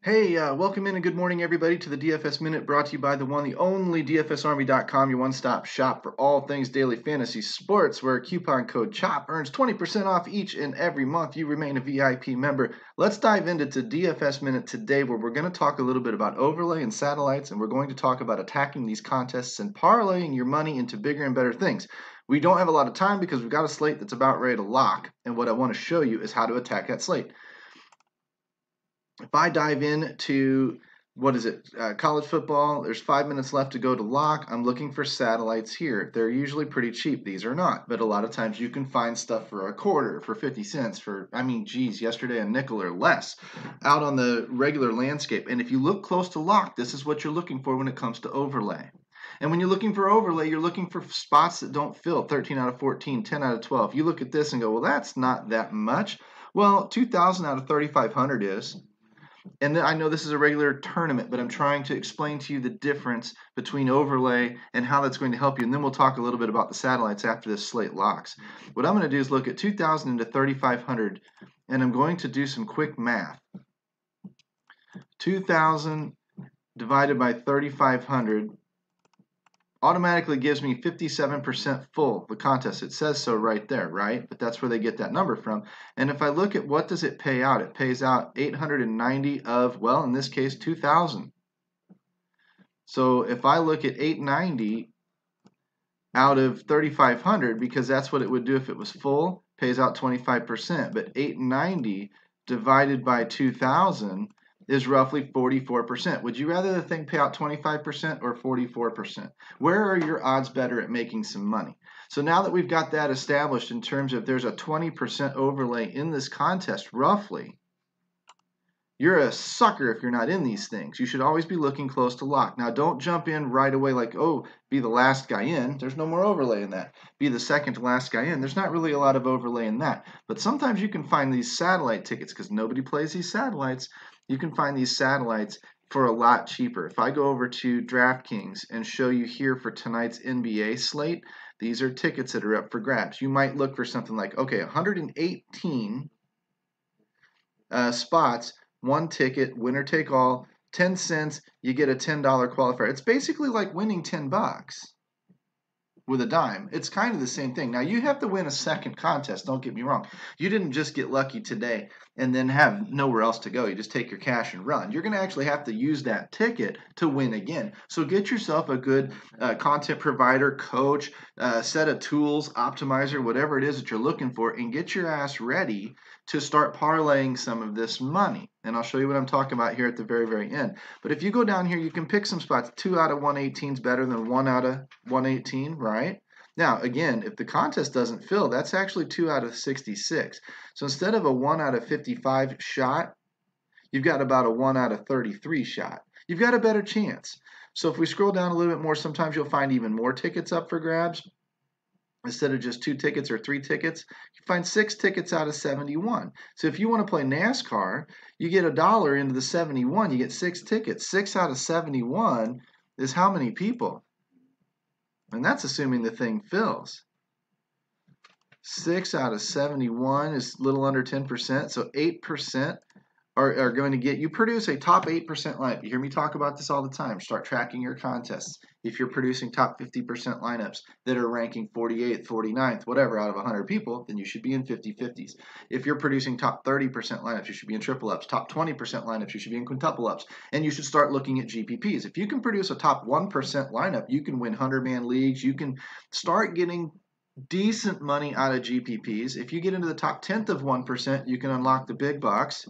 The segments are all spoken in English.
Hey, welcome in and good morning, everybody, to the DFS Minute brought to you by the one, the only DFSArmy.com, your one-stop shop for all things daily fantasy sports, where coupon code CHOP earns 20% off each and every month. You remain a VIP member. Let's dive into DFS Minute today, where we're going to talk a little bit about overlay and satellites, and we're going to talk about attacking these contests and parlaying your money into bigger and better things. We don't have a lot of time because we've got a slate that's about ready to lock, and what I want to show you is how to attack that slate. If I dive into, college football, there's 5 minutes left to go to lock. I'm looking for satellites here. They're usually pretty cheap. These are not, but a lot of times you can find stuff for a quarter, for 50 cents, yesterday a nickel or less out on the regular landscape. And if you look close to lock, this is what you're looking for when it comes to overlay. And when you're looking for overlay, you're looking for spots that don't fill, 13 out of 14, 10 out of 12. You look at this and go, well, that's not that much. Well, 2,000 out of 3,500 is. And I know this is a regular tournament, but I'm trying to explain to you the difference between overlay and how that's going to help you. And then we'll talk a little bit about the satellites after this slate locks. What I'm going to do is look at 2,000 into 3,500, and I'm going to do some quick math. 2,000 divided by 3,500 automatically gives me 57% full, the contest. It says so right there, right? But that's where they get that number from. And if I look at what does it pay out, it pays out 890 of, well, in this case, 2,000. So if I look at 890 out of 3,500, because that's what it would do if it was full, pays out 25%. But 890 divided by 2,000 is roughly 44%. Would you rather the thing pay out 25% or 44%? Where are your odds better at making some money? So now that we've got that established in terms of there's a 20% overlay in this contest, roughly, you're a sucker if you're not in these things. You should always be looking close to lock. Now, don't jump in right away like, oh, be the last guy in. There's no more overlay in that. Be the second to last guy in. There's not really a lot of overlay in that. But sometimes you can find these satellite tickets because nobody plays these satellites. You can find these satellites for a lot cheaper. If I go over to DraftKings and show you here for tonight's NBA slate, these are tickets that are up for grabs. You might look for something like, okay, 118 spots, one ticket, winner take all, 10 cents, you get a $10 qualifier. It's basically like winning 10 bucks with a dime. It's kind of the same thing. Now, you have to win a second contest, don't get me wrong. You didn't just get lucky today and then have nowhere else to go. You just take your cash and run. You're going to actually have to use that ticket to win again. So get yourself a good content provider, coach, set of tools, optimizer, whatever it is that you're looking for, and get your ass ready to start parlaying some of this money. And I'll show you what I'm talking about here at the very, very end. But if you go down here, you can pick some spots. 2 out of 118 is better than 1 out of 118, right? Now, again, if the contest doesn't fill, that's actually 2 out of 66. So instead of a 1 out of 55 shot, you've got about a 1 out of 33 shot. You've got a better chance. So if we scroll down a little bit more, sometimes you'll find even more tickets up for grabs. Instead of just 2 tickets or 3 tickets, you find 6 tickets out of 71. So if you want to play NASCAR, you get $1 into the 71, you get 6 tickets. 6 out of 71 is how many people? And that's assuming the thing fills. 6 out of 71 is a little under 10%, so 8% are going to get, you produce a top 8% lineup. You hear me talk about this all the time. Start tracking your contests. If you're producing top 50% lineups that are ranking 48th, 49th, whatever, out of 100 people, then you should be in 50-50s. If you're producing top 30% lineups, you should be in triple ups. Top 20% lineups, you should be in quintuple ups. And you should start looking at GPPs. If you can produce a top 1% lineup, you can win 100-man leagues. You can start getting decent money out of GPPs. If you get into the top 10th of 1%, you can unlock the big bucks.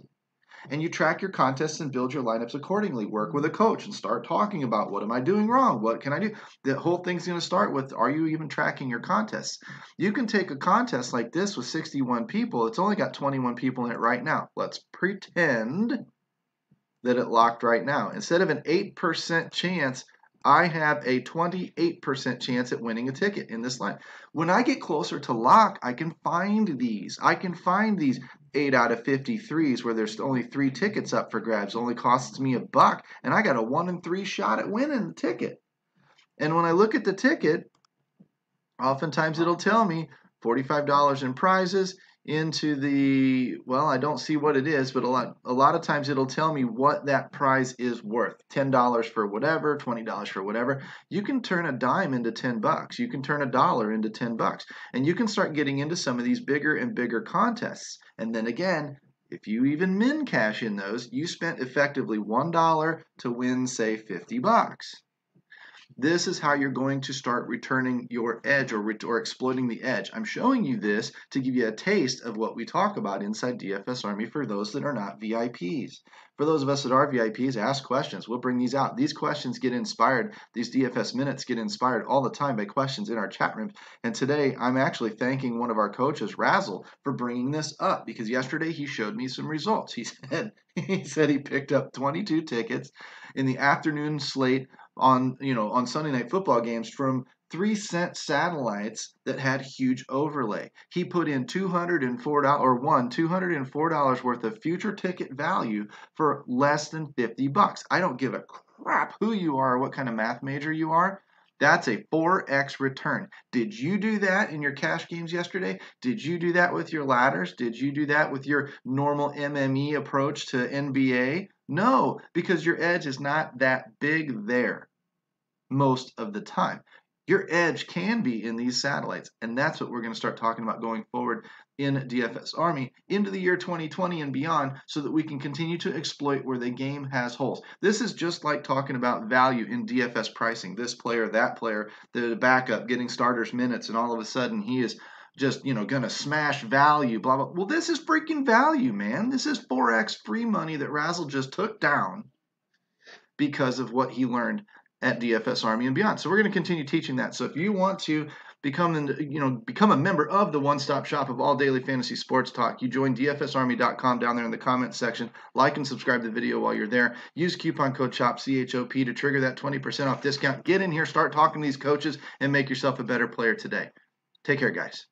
And you track your contests and build your lineups accordingly. Work with a coach and start talking about, what am I doing wrong? What can I do? The whole thing's going to start with, are you even tracking your contests? You can take a contest like this with 61 people. It's only got 21 people in it right now. Let's pretend that it locked right now. Instead of an 8% chance, I have a 28% chance at winning a ticket in this line. When I get closer to lock, I can find these. I can find these 8 out of 53s where there's only 3 tickets up for grabs. It only costs me $1, and I got a 1 in 3 shot at winning the ticket. And when I look at the ticket, oftentimes it'll tell me $45 in prizes. into the, well, I don't see what it is, but a lot of times it'll tell me what that prize is worth. $10 for whatever, $20 for whatever. You can turn a dime into 10 bucks. You can turn a dollar into 10 bucks. And you can start getting into some of these bigger and bigger contests. And then again, if you even min cash in those, you spent effectively $1 to win, say, 50 bucks. This is how you're going to start returning your edge or exploiting the edge. I'm showing you this to give you a taste of what we talk about inside DFS Army for those that are not VIPs. For those of us that are VIPs, ask questions. We'll bring these out. These questions get inspired. These DFS minutes get inspired all the time by questions in our chat rooms. And today, I'm actually thanking one of our coaches, Razzle, for bringing this up because yesterday he showed me some results. He said he picked up 22 tickets in the afternoon slate on Sunday night football games from 3-cent satellites that had huge overlay. He put in $204 or won $204 worth of future ticket value for less than 50 bucks. I don't give a crap who you are or what kind of math major you are. That's a 4x return. Did you do that in your cash games yesterday? Did you do that with your ladders? Did you do that with your normal MME approach to NBA? No, because your edge is not that big there most of the time. Your edge can be in these satellites, and that's what we're going to start talking about going forward in DFS Army into the year 2020 and beyond so that we can continue to exploit where the game has holes. This is just like talking about value in DFS pricing. This player, that player, the backup getting starters minutes, and all of a sudden he is just, going to smash value, blah, blah. Well, this is freaking value, man. This is 4x free money that Razzle just took down because of what he learned at DFS Army and beyond. So we're going to continue teaching that. So if you want to become a member of the one-stop shop of all daily fantasy sports talk, you join dfsarmy.com down there in the comments section. Like and subscribe to the video while you're there. Use coupon code CHOP, C-H-O-P, to trigger that 20% off discount. Get in here, start talking to these coaches, and make yourself a better player today. Take care, guys.